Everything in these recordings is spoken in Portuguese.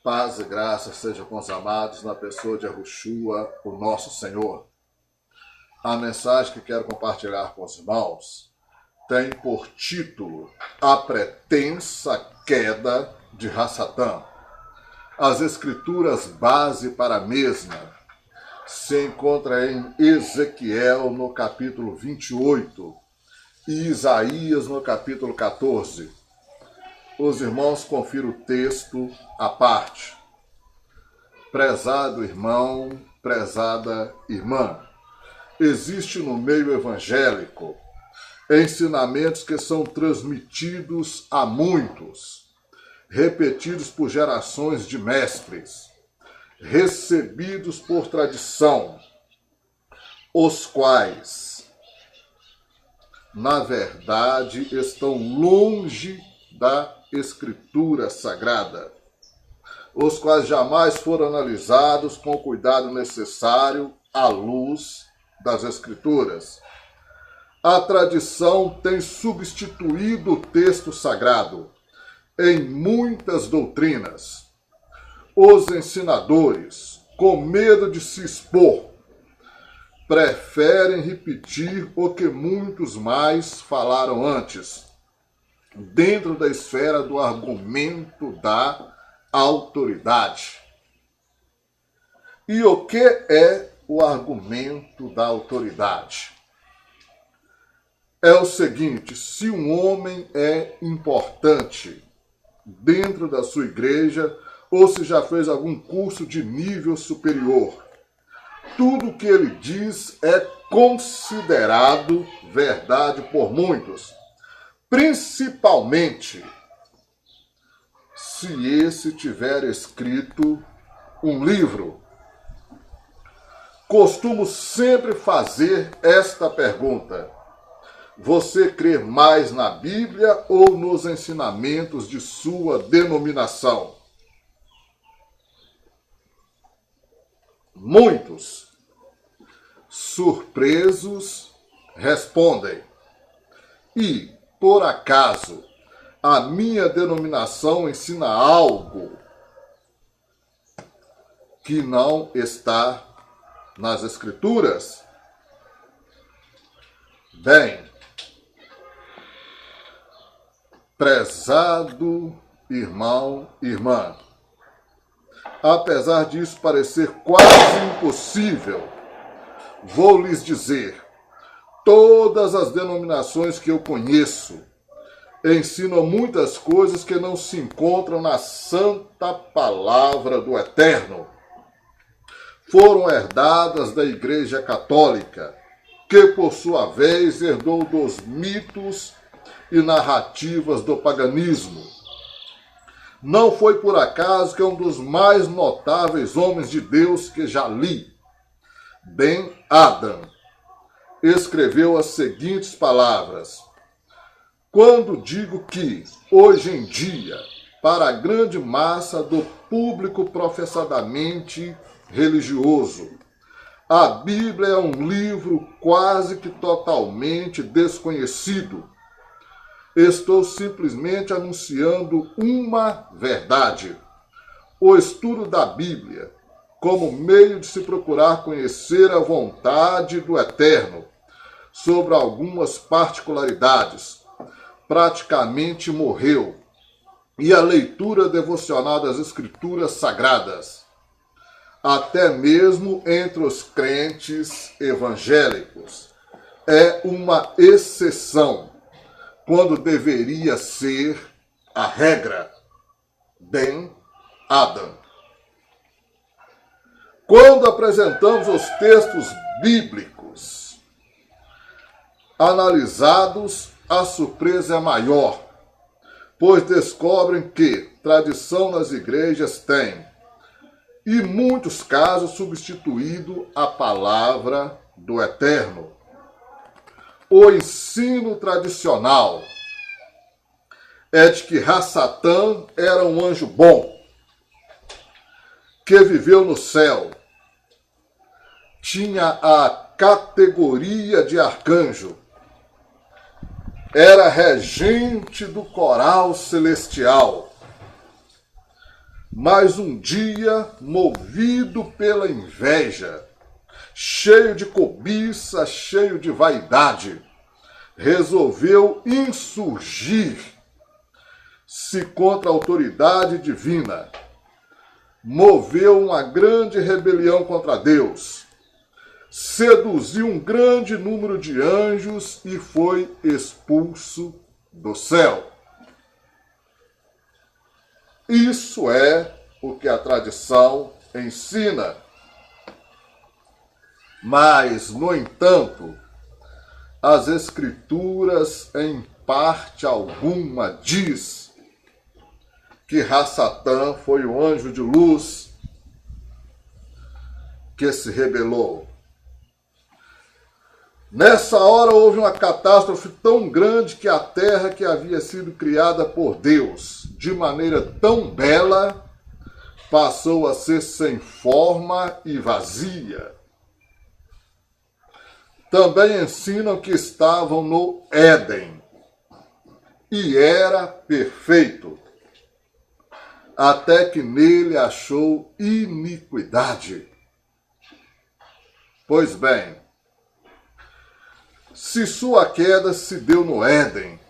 Paz e graça sejam com os amados na pessoa de Yahushua, o nosso Senhor. A mensagem que quero compartilhar com os irmãos tem por título A Pretensa Queda de Hassatã. As escrituras base para a mesma se encontra em Ezequiel no capítulo 28 e Isaías no capítulo 14. Os irmãos confiram o texto à parte. Prezado irmão, prezada irmã, existe no meio evangélico ensinamentos que são transmitidos a muitos, repetidos por gerações de mestres, recebidos por tradição, os quais, na verdade, estão longe da Escritura Sagrada, os quais jamais foram analisados com o cuidado necessário à luz das Escrituras. A tradição tem substituído o texto sagrado em muitas doutrinas. Os ensinadores, com medo de se expor, preferem repetir o que muitos mais falaram antes, dentro da esfera do argumento da autoridade. E o que é o argumento da autoridade? É o seguinte: se um homem é importante dentro da sua igreja, ou se já fez algum curso de nível superior, tudo o que ele diz é considerado verdade por muitos, principalmente se esse tiver escrito um livro. Costumo sempre fazer esta pergunta: você crê mais na Bíblia ou nos ensinamentos de sua denominação? Muitos, surpresos, respondem: e, por acaso, a minha denominação ensina algo que não está nas Escrituras? Bem, prezado irmão e irmã, apesar disso parecer quase impossível, vou lhes dizer: todas as denominações que eu conheço ensinam muitas coisas que não se encontram na santa palavra do Eterno. Foram herdadas da Igreja Católica, que por sua vez herdou dos mitos e narrativas do paganismo. Não foi por acaso que um dos mais notáveis homens de Deus que já li, Ben Adam, escreveu as seguintes palavras: quando digo que, hoje em dia, para a grande massa do público professadamente religioso, a Bíblia é um livro quase que totalmente desconhecido, estou simplesmente anunciando uma verdade. O estudo da Bíblia, como meio de se procurar conhecer a vontade do Eterno sobre algumas particularidades, praticamente morreu, e a leitura devocional das Escrituras Sagradas, até mesmo entre os crentes evangélicos, é uma exceção, quando deveria ser a regra. Ben Adam. Quando apresentamos os textos bíblicos analisados, a surpresa é maior, pois descobrem que tradição nas igrejas tem, em muitos casos, substituído a palavra do Eterno. O ensino tradicional é de que Hassatã era um anjo bom, que viveu no céu, tinha a categoria de arcanjo, era regente do coral celestial, Mas um dia, movido pela inveja, cheio de cobiça, cheio de vaidade, resolveu insurgir-se contra a autoridade divina. Moveu uma grande rebelião contra Deus, seduziu um grande número de anjos e foi expulso do céu. Isso é o que a tradição ensina. Mas, no entanto, as Escrituras, em parte alguma, diz que Rassatã foi o anjo de luz que se rebelou. Nessa hora houve uma catástrofe tão grande que a terra que havia sido criada por Deus de maneira tão bela passou a ser sem forma e vazia. Também ensinam que estavam no Éden e era perfeito, até que nele achou iniquidade. Pois bem, se sua queda se deu no Éden,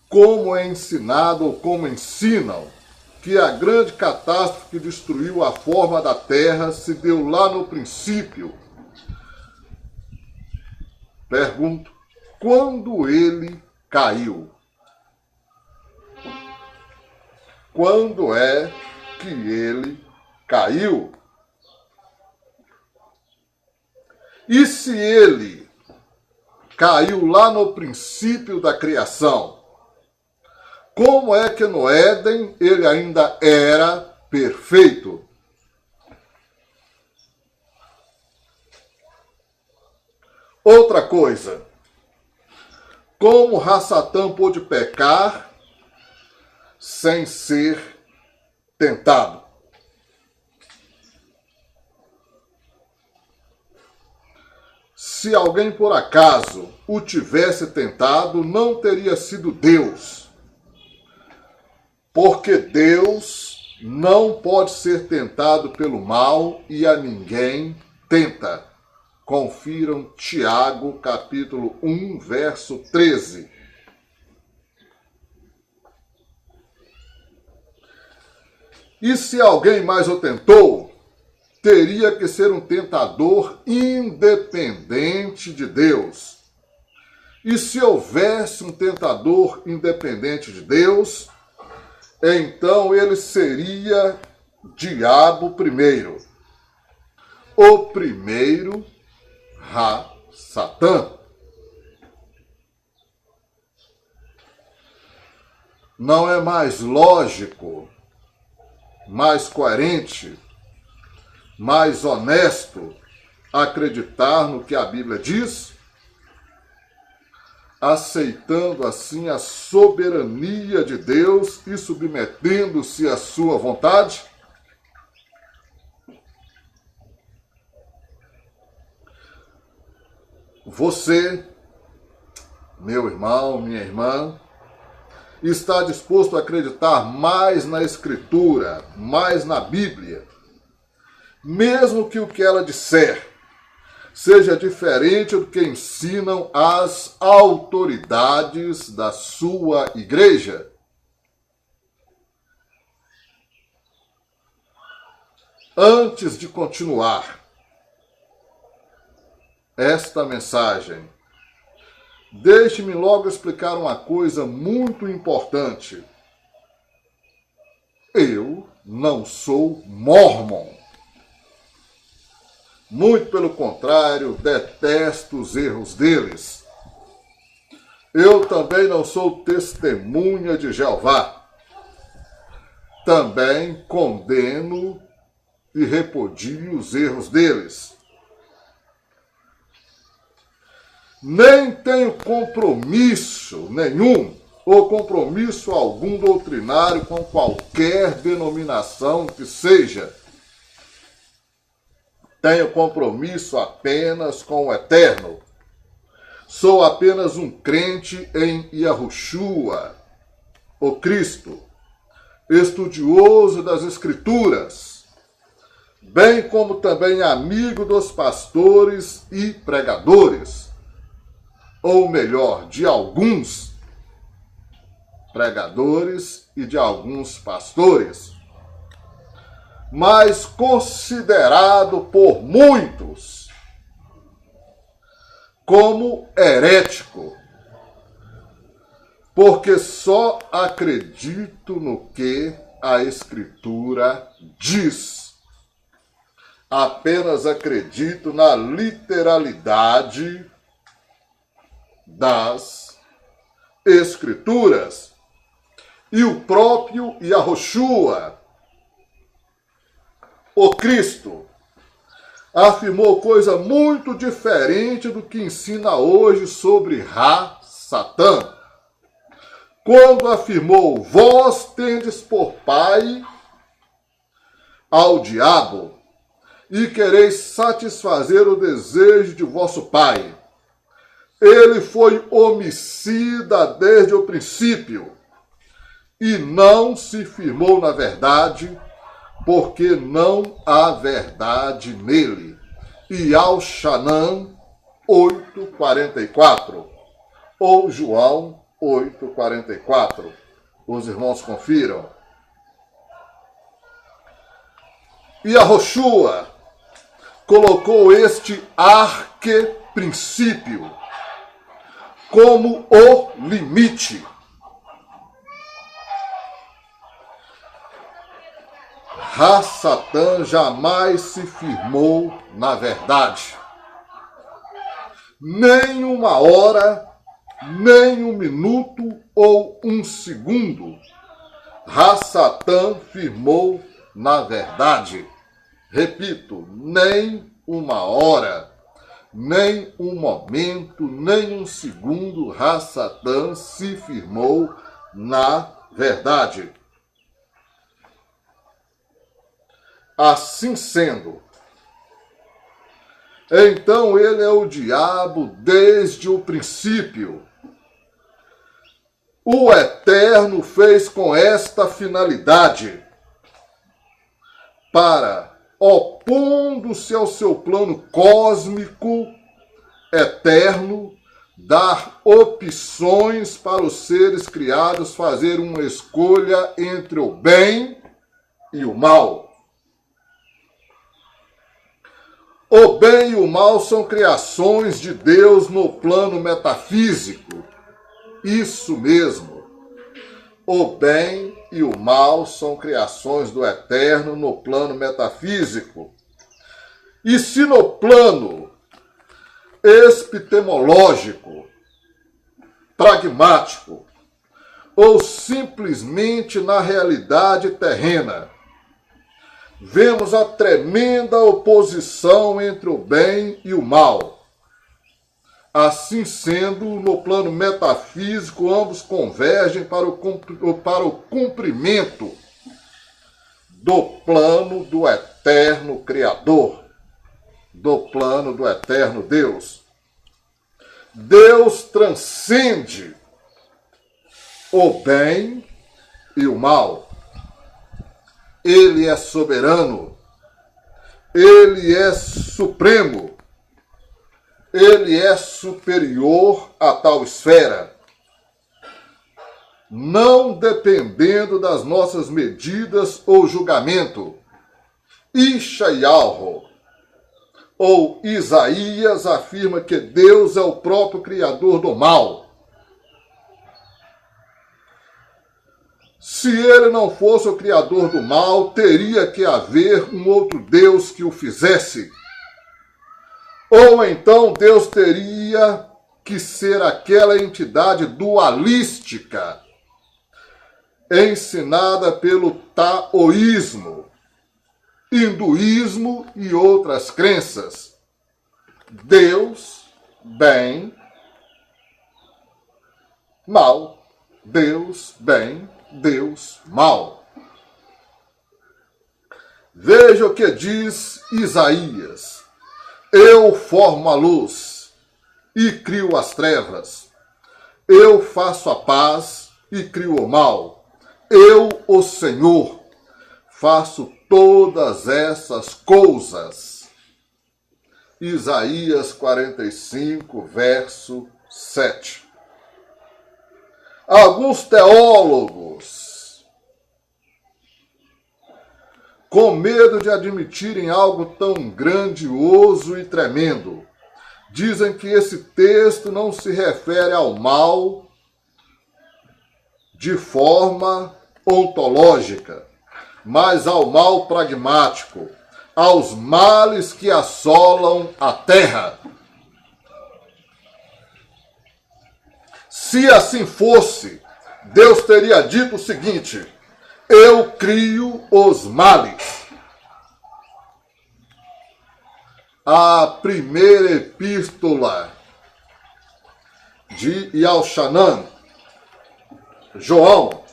como é ensinado ou como ensinam que a grande catástrofe que destruiu a forma da terra se deu lá no princípio, pergunto, quando ele caiu? Quando é que ele caiu? E se ele caiu lá no princípio da criação, como é que no Éden ele ainda era perfeito? Outra coisa, como Rassatã pôde pecar sem ser tentado? Se alguém por acaso o tivesse tentado, não teria sido Deus. Porque Deus não pode ser tentado pelo mal e a ninguém tenta. Confiram Tiago, capítulo 1, verso 13. E se alguém mais o tentou, teria que ser um tentador independente de Deus. E se houvesse um tentador independente de Deus, então ele seria diabo primeiro. O primeiro, Satã. Não é mais lógico, mais coerente, mais honesto acreditar no que a Bíblia diz, aceitando assim a soberania de Deus e submetendo-se à sua vontade? Você, meu irmão, minha irmã, está disposto a acreditar mais na Escritura, mais na Bíblia, mesmo que o que ela disser seja diferente do que ensinam as autoridades da sua igreja? Antes de continuar esta mensagem, deixe-me logo explicar uma coisa muito importante. Eu não sou mórmon. Muito pelo contrário, detesto os erros deles. Eu também não sou testemunha de Jeová. Também condeno e repudio os erros deles. Nem tenho compromisso nenhum ou compromisso algum doutrinário com qualquer denominação que seja. Tenho compromisso apenas com o Eterno. Sou apenas um crente em Yahushua, o Cristo, estudioso das Escrituras, bem como também amigo dos pastores e pregadores, ou melhor, de alguns pregadores e de alguns pastores, mas considerado por muitos como herético, porque só acredito no que a Escritura diz. Apenas acredito na literalidade das Escrituras. E o próprio Yahushua, o Cristo, afirmou coisa muito diferente do que ensina hoje sobre Satã, quando afirmou: vós tendes por pai ao diabo, e quereis satisfazer o desejo de vosso pai. Ele foi homicida desde o princípio, e não se firmou na verdade, porque não há verdade nele. E ao Xanã 8,44, ou João 8,44. Os irmãos confiram. E Yahushua colocou este arque-princípio como o limite. Satã jamais se firmou na verdade. Nem uma hora, nem um minuto ou um segundo, Satã firmou na verdade. Repito, nem uma hora, nem um momento, nem um segundo, Satã se firmou na verdade. Assim sendo, então ele é o diabo desde o princípio. O Eterno fez com esta finalidade, para, opondo-se ao seu plano cósmico eterno, dar opções para os seres criados fazer uma escolha entre o bem e o mal. O bem e o mal são criações de Deus no plano metafísico. Isso mesmo. O bem e o mal são criações do Eterno no plano metafísico. E se no plano epistemológico, pragmático, ou simplesmente na realidade terrena, vemos a tremenda oposição entre o bem e o mal. Assim sendo, no plano metafísico, ambos convergem para o cumprimento do plano do eterno Criador, do plano do eterno Deus. Deus transcende o bem e o mal. Ele é soberano, ele é supremo, ele é superior a tal esfera, não dependendo das nossas medidas ou julgamento. Ishayahu, ou Isaías, afirma que Deus é o próprio criador do mal. Se ele não fosse o criador do mal, teria que haver um outro Deus que o fizesse. Ou então Deus teria que ser aquela entidade dualística ensinada pelo taoísmo, hinduísmo e outras crenças. Deus, bem, mal. Deus, bem, Deus, mal. Veja o que diz Isaías. Eu formo a luz e crio as trevas. Eu faço a paz e crio o mal. Eu o Senhor, faço todas essas coisas. Isaías 45, verso 7. Alguns teólogos, com medo de admitirem algo tão grandioso e tremendo, dizem que esse texto não se refere ao mal de forma ontológica, mas ao mal pragmático, aos males que assolam a terra. Se assim fosse, Deus teria dito o seguinte: eu crio os males. A primeira epístola de Yalchanan, João,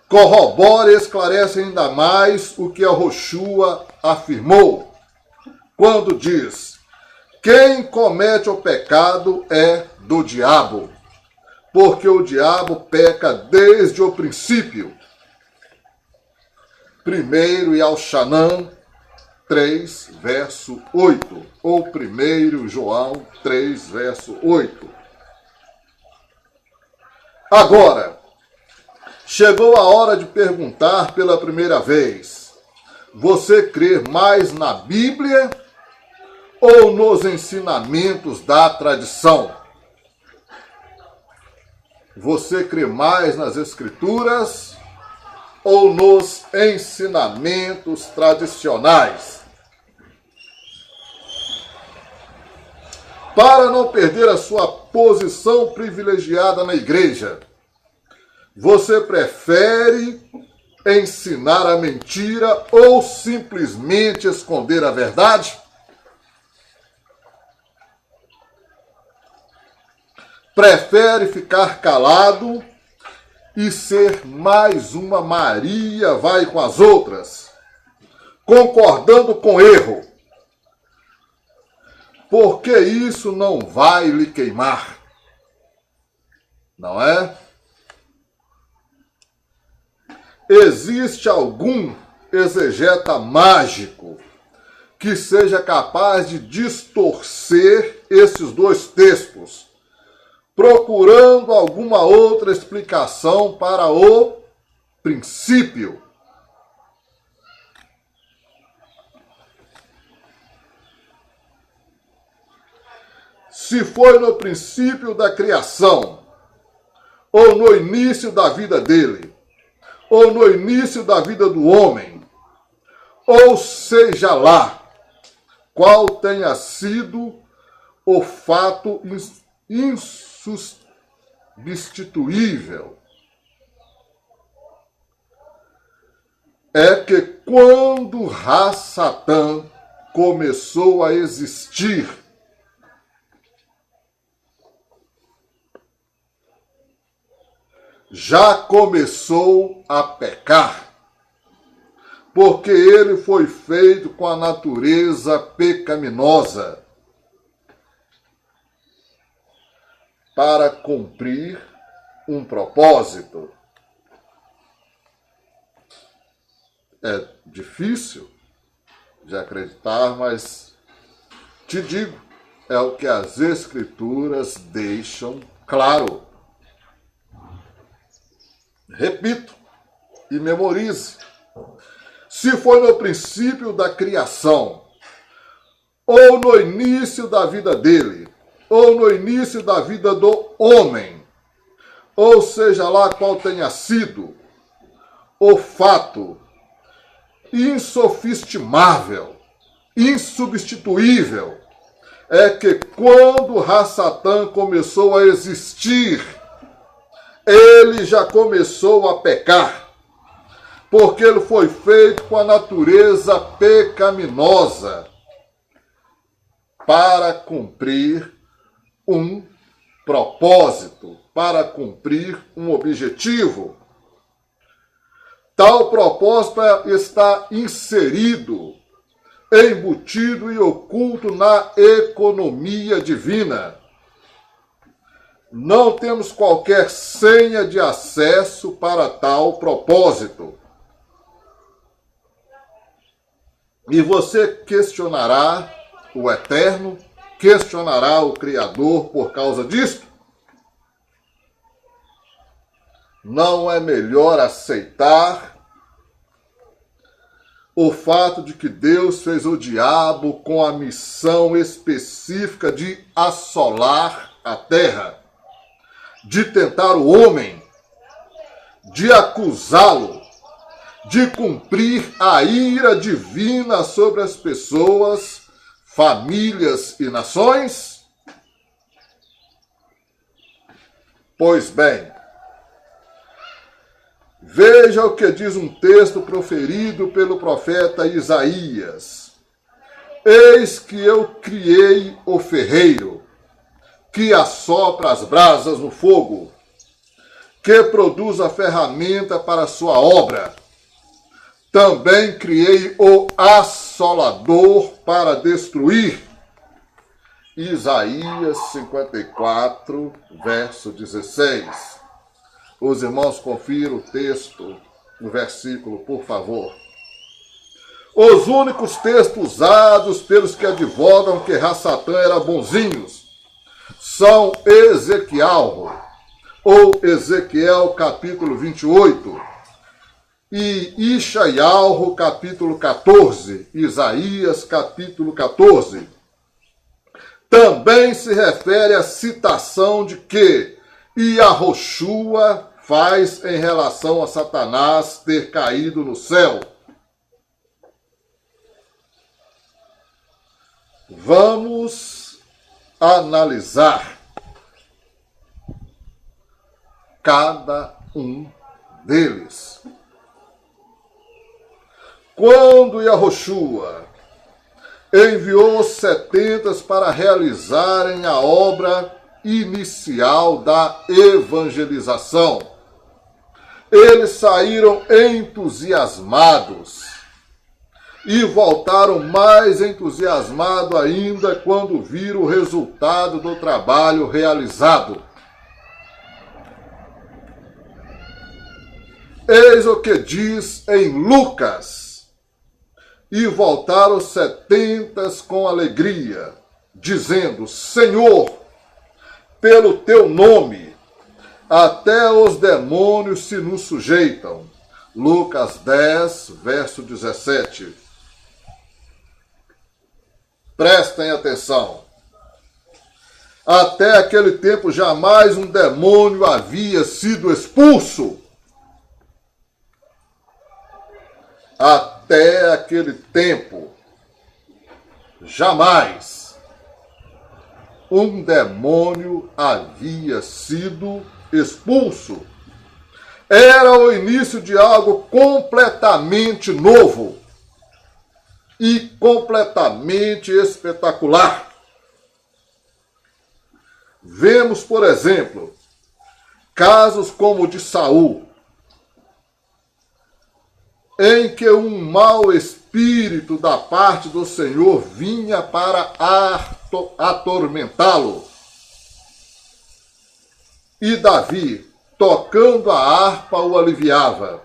corrobora e esclarece ainda mais o que Yahoshua afirmou, quando diz: quem comete o pecado é do diabo, porque o diabo peca desde o princípio. 1 Yalchanan 3, verso 8, ou 1 João 3, verso 8. Agora, chegou a hora de perguntar pela primeira vez: você crê mais na Bíblia ou nos ensinamentos da tradição? Você crê mais nas Escrituras ou nos ensinamentos tradicionais? Para não perder a sua posição privilegiada na igreja, você prefere ensinar a mentira ou simplesmente esconder a verdade? Prefere ficar calado e ser mais uma Maria vai com as outras, concordando com erro, porque isso não vai lhe queimar, não é? Existe algum exegeta mágico que seja capaz de distorcer esses dois textos, procurando alguma outra explicação para o princípio? Se foi no princípio da criação, ou no início da vida dele, ou no início da vida do homem, ou seja lá, qual tenha sido o fato insubstituível, é que quando Ra-Satã começou a existir, já começou a pecar, porque ele foi feito com a natureza pecaminosa para cumprir um propósito. É difícil de acreditar, mas te digo, é o que as Escrituras deixam claro. Repito e memorize. Se foi no princípio da criação, ou no início da vida dele, ou no início da vida do homem, ou seja lá qual tenha sido o fato insofistimável, insubstituível, é que quando Ra-Satã começou a existir, ele já começou a pecar, porque ele foi feito com a natureza pecaminosa para cumprir um propósito, para cumprir um objetivo. Tal propósito está inserido, embutido e oculto na economia divina. Não temos qualquer senha de acesso para tal propósito. E você questionará o Eterno, questionará o Criador por causa disto? Não é melhor aceitar o fato de que Deus fez o diabo com a missão específica de assolar a terra, de tentar o homem, de acusá-lo, de cumprir a ira divina sobre as pessoas, famílias e nações? Pois bem, veja o que diz um texto proferido pelo profeta Isaías. Eis que eu criei o ferreiro, que assopra as brasas no fogo, que produz a ferramenta para a sua obra. Também criei o assolador para destruir. Isaías 54, verso 16. Os irmãos confiram o texto, o versículo, por favor. Os únicos textos usados pelos que advogam que Rassatã era bonzinhos são Ezequiel, ou Ezequiel capítulo 28, e Ixaial capítulo 14, Isaías capítulo 14. Também se refere à citação de que Yahoshua faz em relação a Satanás ter caído no céu. Vamos analisar cada um deles. Quando Yahoshua enviou os 70 para realizarem a obra inicial da evangelização, eles saíram entusiasmados e voltaram mais entusiasmados ainda quando viram o resultado do trabalho realizado. Eis o que diz em Lucas: e voltaram os 70 com alegria, dizendo: Senhor, pelo teu nome, até os demônios se nos sujeitam. Lucas 10, verso 17. Prestem atenção. Até aquele tempo jamais um demônio havia sido expulso. Até aquele tempo, jamais um demônio havia sido expulso. Era o início de algo completamente novo e completamente espetacular. Vemos, por exemplo, casos como o de Saul, em que um mau espírito da parte do Senhor vinha para atormentá-lo. E Davi, tocando a harpa, o aliviava.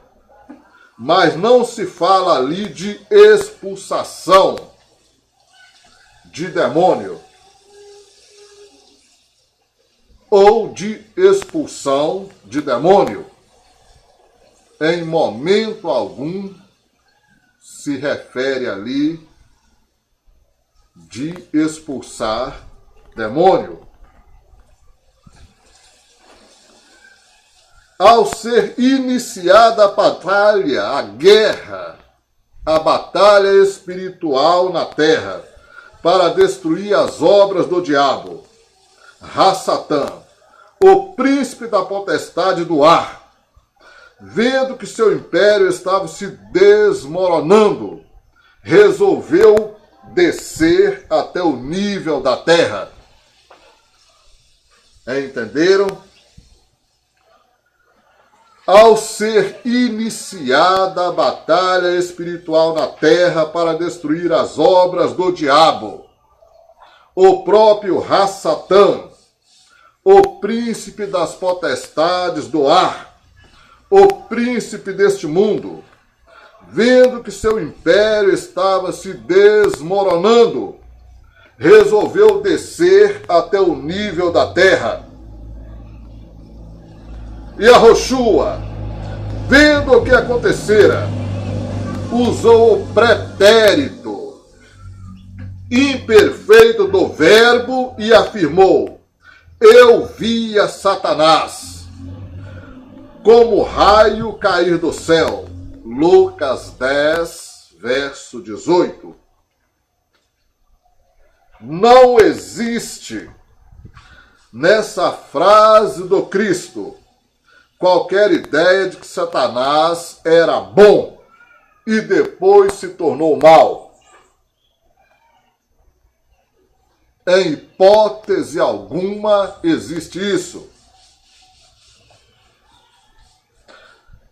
Mas não se fala ali de expulsação de demônio ou de expulsão de demônio. Em momento algum se refere ali de expulsar demônio. Ao ser iniciada a batalha, a guerra, a batalha espiritual na terra, para destruir as obras do diabo, Rassatã, o príncipe da potestade do ar, vendo que seu império estava se desmoronando, resolveu descer até o nível da terra. Entenderam? Ao ser iniciada a batalha espiritual na terra para destruir as obras do diabo, o próprio Rassatã, o príncipe das potestades do ar, o príncipe deste mundo, vendo que seu império estava se desmoronando, resolveu descer até o nível da terra. E Yahoshua, vendo o que acontecera, usou o pretérito imperfeito do verbo e afirmou: eu via Satanás como raio cair do céu. Lucas 10, verso 18. Não existe nessa frase do Cristo qualquer ideia de que Satanás era bom e depois se tornou mal. Em hipótese alguma existe isso.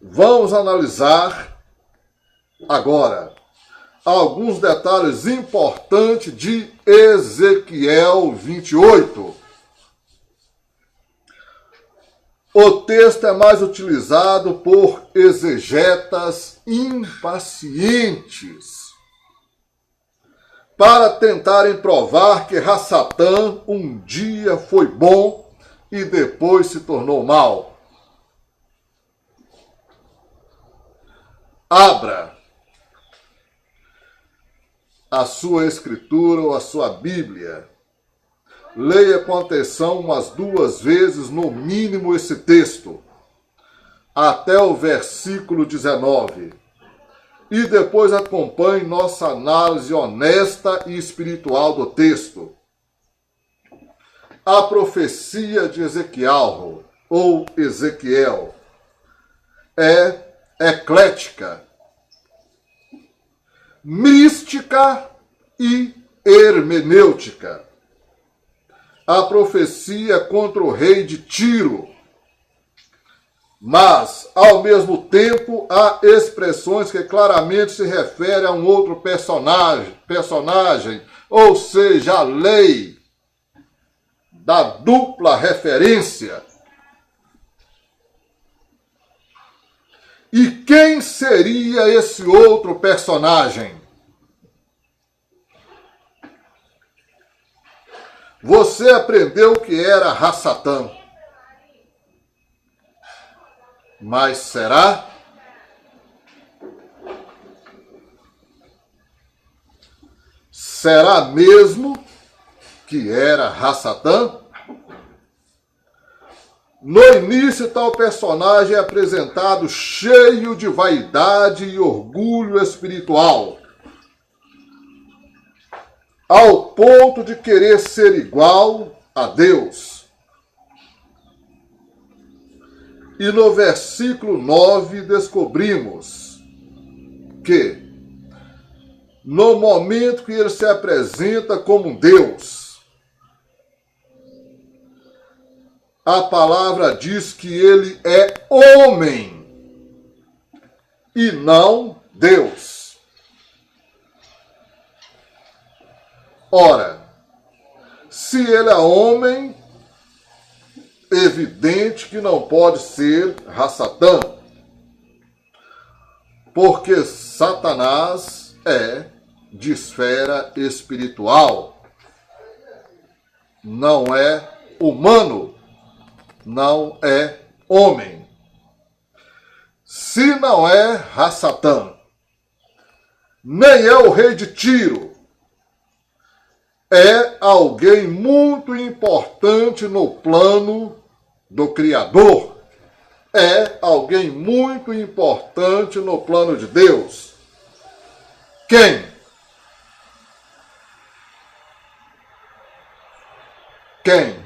Vamos analisar agora alguns detalhes importantes de Ezequiel 28. O texto é mais utilizado por exegetas impacientes para tentarem provar que Rassatã um dia foi bom e depois se tornou mal. Abra a sua escritura ou a sua Bíblia. Leia com atenção umas 2 vezes, no mínimo, esse texto, até o versículo 19. E depois acompanhe nossa análise honesta e espiritual do texto. A profecia de Ezequiel, ou Ezequiel, é eclética, mística e hermenêutica. A profecia contra o rei de Tiro, mas, ao mesmo tempo, há expressões que claramente se referem a um outro personagem, ou seja, a lei da dupla referência. E quem seria esse outro personagem? Você aprendeu que era Rassatã. Mas será? Será mesmo que era Rassatã? No início, tal personagem é apresentado cheio de vaidade e orgulho espiritual, ao ponto de querer ser igual a Deus. E no versículo 9 descobrimos que, no momento que ele se apresenta como Deus, a palavra diz que ele é homem e não Deus. Ora, se ele é homem, evidente que não pode ser Rassatã, porque Satanás é de esfera espiritual, não é humano, não é homem. Se não é Rassatã, nem é o rei de Tiro, é alguém muito importante no plano do Criador, é alguém muito importante no plano de Deus. Quem? Quem?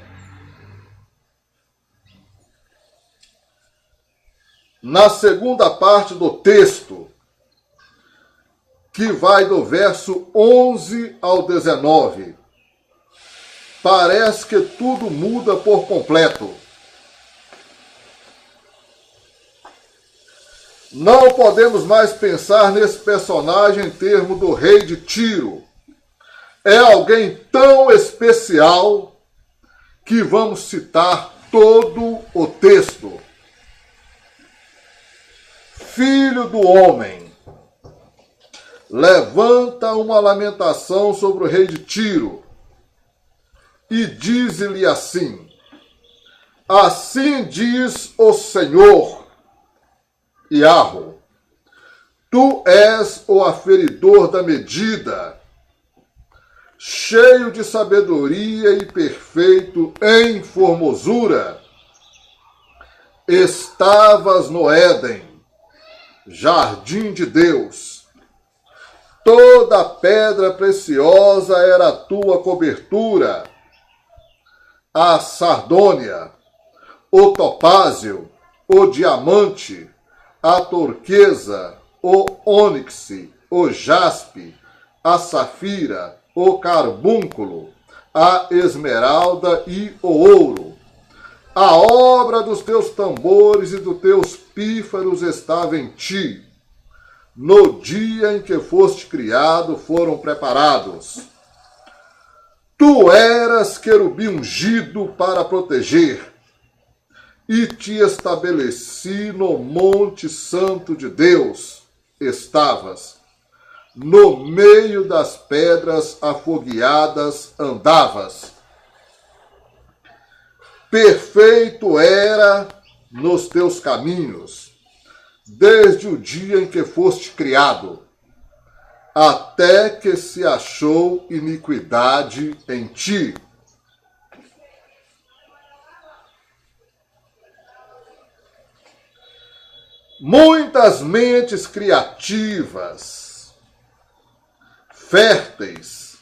Na segunda parte do texto, que vai do verso 11 ao 19, parece que tudo muda por completo. Não podemos mais pensar nesse personagem em termos do rei de Tiro. É alguém tão especial que vamos citar todo o texto. Filho do homem, levanta uma lamentação sobre o rei de Tiro, e diz-lhe assim: assim diz o Senhor Yahweh, tu és o aferidor da medida, cheio de sabedoria e perfeito em formosura. Estavas no Éden, jardim de Deus. Toda pedra preciosa era a tua cobertura, a sardônia, o topázio, o diamante, a turquesa, o ônix, o jaspe, a safira, o carbúnculo, a esmeralda e o ouro. A obra dos teus tambores e dos teus pífaros estava em ti. No dia em que foste criado, foram preparados. Tu eras querubim ungido para proteger, e te estabeleci no monte santo de Deus. Estavas. No meio das pedras afogueadas andavas. Perfeito era nos teus caminhos, desde o dia em que foste criado, até que se achou iniquidade em ti. Muitas mentes criativas, férteis,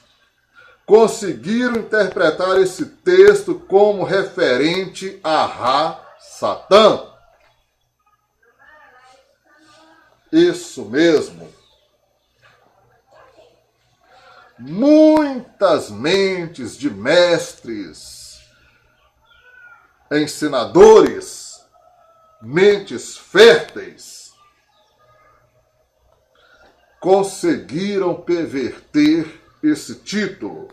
conseguiram interpretar esse texto como referente a Ra-Satã. Isso mesmo. Muitas mentes de mestres, ensinadores, mentes férteis, conseguiram perverter esse título.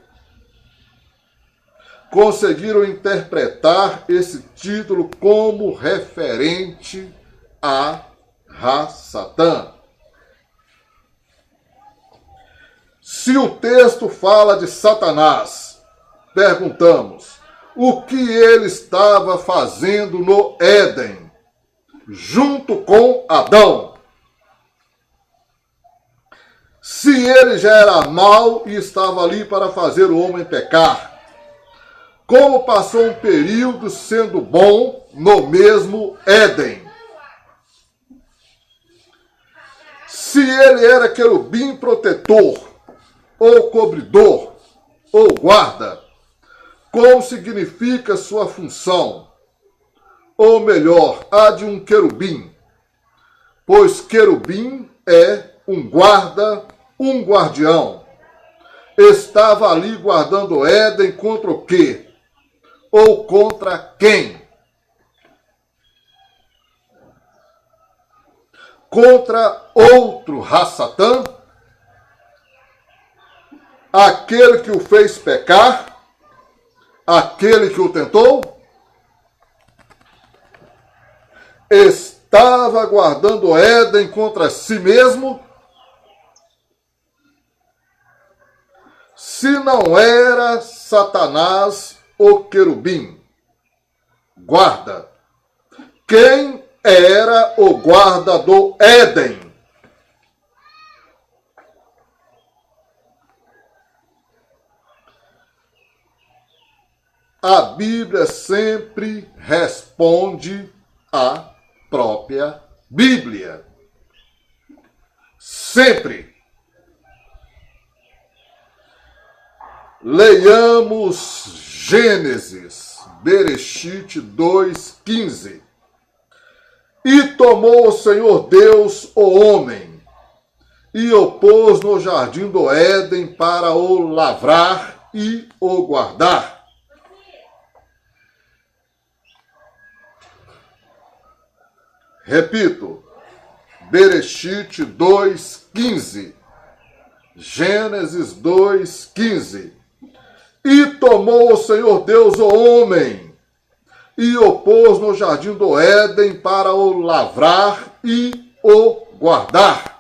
Conseguiram interpretar esse título como referente a Ra-Satã. Se o texto fala de Satanás, perguntamos, o que ele estava fazendo no Éden, junto com Adão? Se ele já era mau e estava ali para fazer o homem pecar, como passou um período sendo bom no mesmo Éden? Se ele era querubim protetor, ou cobridor, ou guarda, como significa sua função? Ou melhor, a de um querubim, pois querubim é um guarda, um guardião. Estava ali guardando o Éden contra o quê? Ou contra quem? Contra outro Ra-Satã? Aquele que o fez pecar? Aquele que o tentou? Estava guardando o Éden contra si mesmo? Se não era Satanás o querubim, guarda, quem era o guarda do Éden? A Bíblia sempre responde à própria Bíblia. Sempre. Leiamos Gênesis, Bereshit 2:15. E tomou o Senhor Deus o homem, e o pôs no jardim do Éden para o lavrar e o guardar. Repito, Bereshit 2:15. Gênesis 2:15. E tomou o Senhor Deus o homem, e o pôs no jardim do Éden para o lavrar e o guardar.